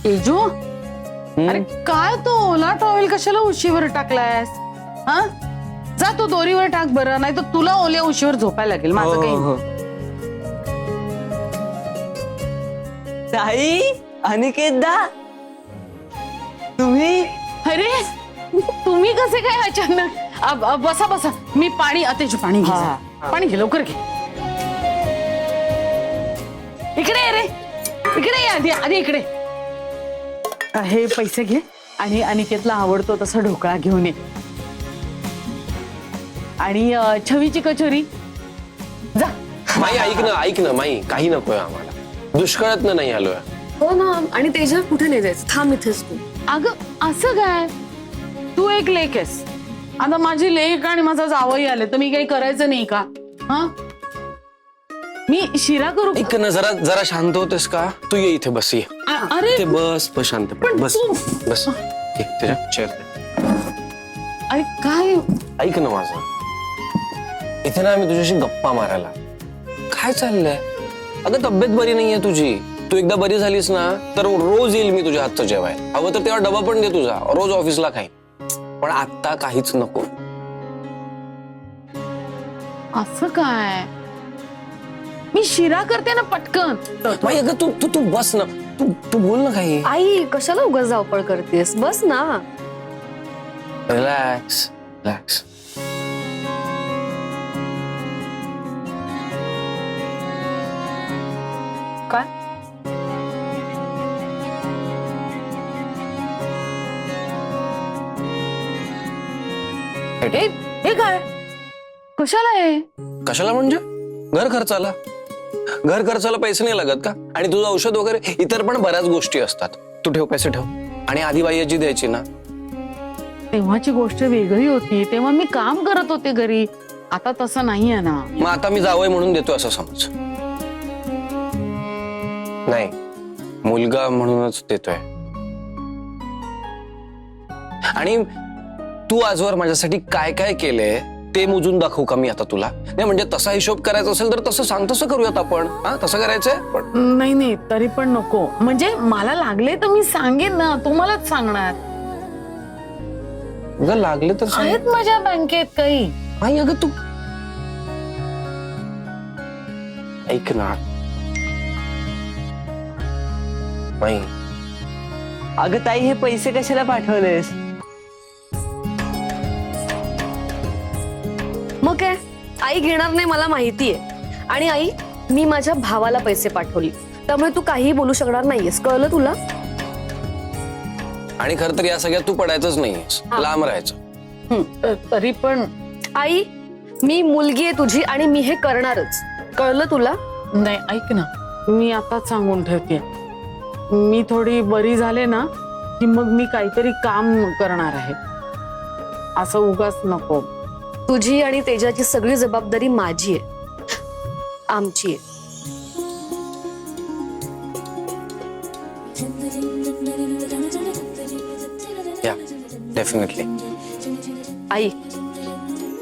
तेजू, अरे काय तो ओला टॉवेल कशाला उशीवर टाकलायस? हा, जा तो दोरीवर टाक बरं, नाही तर तुला ओल्या उशीवर झोपायला लागेल. माझं काही ताई, अनिकेत दा, तुम्ही? अरे तुम्ही कसे काय अचानक? बसा बसा, मी पाणी तेजू पाणी घे, पाणी घे लवकर घे. इकडे ये रे, इकडे ये, आधी आधी इकडे. हे पैसे घे आणि अनिकेतला आवडतो तसा ढोकळा घेऊन ये. आणि छवीची कचोरी जा. माई ऐक ना माई, काही नकोय आम्हाला, दुष्काळात नाही आलोय. हो ना, आणि तेजा कुठे नाही जायचं, थांब इथेच तू. अगं असं काय, तू एक लेक आहेस, आता माझी लेक आणि माझा जावई आले तर मी काही करायचं नाही का? हा, मी शिरा करू का? ऐक ना, जरा जरा शांत होतेस का? तू ये इथे बस, ये अरे ते बस बस शांत बस बस. ये तुझ्या चेअर. अरे काय ऐक ना माझं, इथे ना आम्ही तुझ्याशी गप्पा मारायला. काय चाललंय? अगं तब्येत बरी नाहीये तुझी, तू एकदा बरी झालीस ना तर रोज येईल मी तुझ्या हातचं जेवाय. हवं तर तेव्हा डबा पण दे तुझा, रोज ऑफिसला खाई. पण आता काहीच नको. असं काय? मी शिरा करते ना पटकन. माई अगं तू तू तू बस ना, तू बोल ना काही. आई कशाला उगाच धावपळ करतेस, बस ना. Relax relax. काय? हे काय? कशाला आहे? कशाला म्हणजे? घर खर्चाला पैसे नाही लागत का? आणि तुझं औषध वगैरे इतर पण बऱ्याच गोष्टी असतात. तू ठेव, पैसे ठेव. आणि आधी बाईची द्यायची ना. तेव्हाची गोष्ट वेगळी होती, तेव्हा मी काम करत होते घरी. आता तसं नाहीये ना. मग आता मी जावई म्हणून देतोय असं समज. नाही, मुलगा म्हणूनच देतोय. आणि तू आजवर माझ्यासाठी काय काय केलंय ते मोजून दाखवू का मी आता तुला? नाही म्हणजे तसा हिशोब करायचा असेल तर तसं सांग, तसं करूयात आपण. हा, तसं करायचंय पण. नाही तरी पण नको. म्हणजे मला लागले तर मी सांगेन ना, तुम्हालाच सांगणार. अगं लागले तर सांग. आहेत माझ्या बँकेत काही. नाही अगं तू ऐक ना नाही. अगं ताई, हे पैसे कशाला पाठवलेस? मग काय, आई घेणार नाही मला माहितीये. आणि आई, मी माझ्या भावाला पैसे पाठवले, त्यामुळे तू काहीही बोलू शकणार नाहीयेस, कळलं तुला? आणि खर तर या सगळ्यात तू पडायचंच नाहीयेस, लांब राहायचं. तरी पण आई, मी मुलगी आहे तुझी आणि मी हे करणारच, कळलं तुला? नाही, ऐक ना, मी आताच सांगून ठेवते, मी थोडी बरी झाले ना की मग मी काहीतरी काम करणार आहे. असं उगाच नको. तुझी आणि तेजाची सगळी जबाबदारी माझी आहे, आमची आहे. या डेफिनेटली. आई,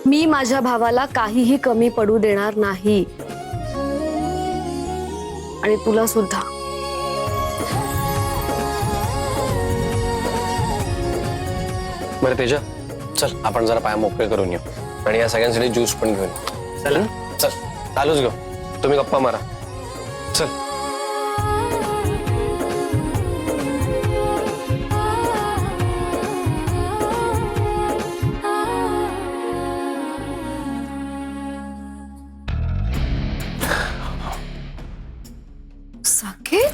मी माझ्या भावाला काहीही कमी पडू देणार नाही, आणि तुला सुद्धा. बरं तेजा, चल आपण जरा पाय मोकळे करून येऊ आणि या सगळ्यांसाठी ज्यूस पण घेऊन येऊ. चल चल, चालूच घेऊ, तुम्ही गप्पा मारा. चल. साकेत,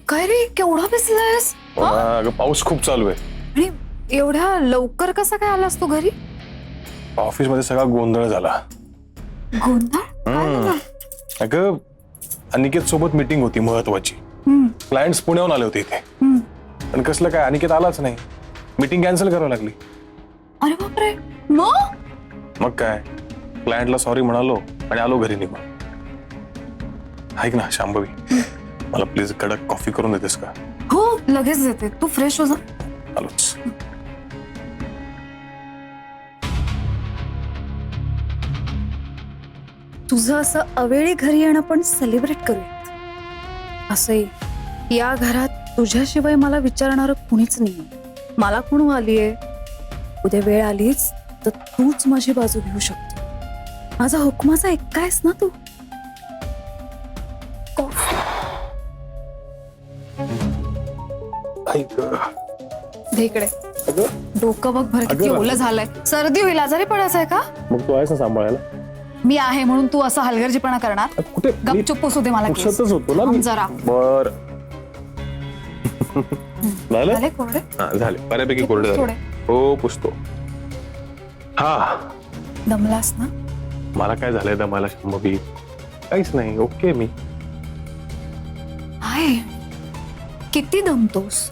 काय रे, केवढा भिजलायस? अगं पाऊस खूप चालू आहे आणि एवढ्या लवकर कसा काय आलास तू घरी? ऑफिस मध्ये सगळा गोंधळ झाला. गोंधळ? अगं अनिकेत सोबत मीटिंग होती महत्वाची. क्लायंट्स पुण्याहून आले होते इथे, पण कसलं काय अनिकेत आलाच नाही. मीटिंग कॅन्सल करावी लागली. अरे बापरे, मग काय, क्लायंटला सॉरी म्हणालो आणि आलो घरी निघून. ऐक ना शांभवी, मला प्लीज कडक कॉफी करून देतेस का? हो लगेच देते, तू फ्रेश हो जा. आलोच. तुझं असं अवेळी घरी येणं पण सेलिब्रेट करूयात. असंही या घरात तुझ्याशिवाय मला विचारणार कुणीच नाही. मला कोण आलीये, उद्या वेळ आलीच तर तूच माझी बाजू घेऊ शकतो. माझा हुकमाचा ऐकायस ना तू. कॉफी दे इकडे. डोकं बघ भर किती ओलं झालंय. सर्दी होईल, आजारी पडायचंय का? मग तू आहेस ना सांभाळायला? मी आहे म्हणून तू असं हलगर्जीपणा करणार? कुठे गपचूप पुसू दे मला केस. पुसतच होतो ना थांब मी. जरा. बर झालं? झाले कोरडे? हा झाले, बऱ्यापैकी कोरडे झाले. थोडे. हो पुसतो. हा दमलास ना? मला काय झालंय दमाला शंभवी? काहीच नाही, ओके मी. आहे किती दमतोस?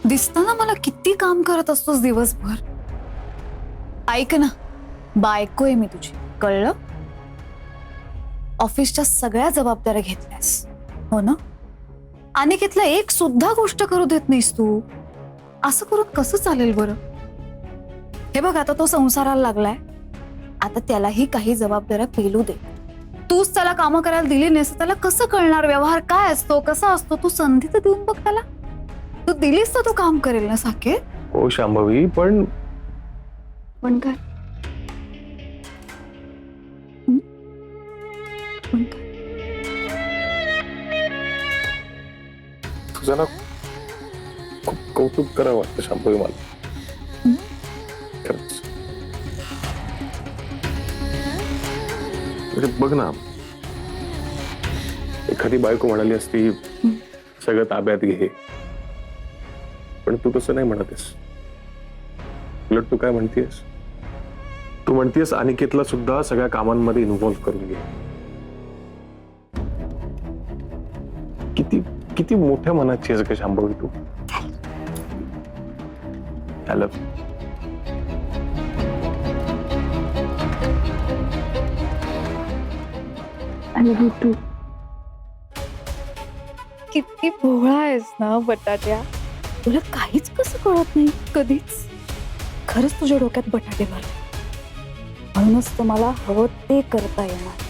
दिसतं ना मला किती काम करत असतोस दिवसभर. ऐक ना, बायको आहे मी तुझी, कळलं? ऑफिसच्या सगळ्या जबाबदाऱ्या घेतल्यास, हो ना? अनिकेतला एक सुद्धा गोष्ट करू देत नाहीस तू. असं करून कसं चालेल बरं? हे बघ, आता तो संसाराला लागलाय, आता त्यालाही काही जबाबदाऱ्या पेलू दे. तूच त्याला कामं करायला दिली नाहीस, त्याला कसं कळणार व्यवहार काय असतो, कसा असतो? तू संधी तर देऊन बघ त्याला. तू दिलीस तर तू काम करेल ना साकेत? हो शांभवी, पण काय? पण काय? तुझं ना खूप कौतुक करावं वाटतं शांभवी मला. खरंच. म्हणजे बघ ना, एखादी बायको म्हणाली असती सगळं ताब्यात घे, पण तू तसं नाही म्हणतेस. उलट तू काय म्हणतेस? तू म्हणतेस अनिकेतला सुद्धा सगळ्या कामांमध्ये इन्व्हॉल्व्ह करून घे. किती किती मोठ्या मनाची आहेस का शांभवी तू. I love you. तू किती भोळा आहेस ना बटाट्या. तुला काहीच कसं कळत नाही कधीच. खरंच तुझ्या डोक्यात बटाटे भरले, म्हणूनच तुम्हाला हवं ते करता येणार.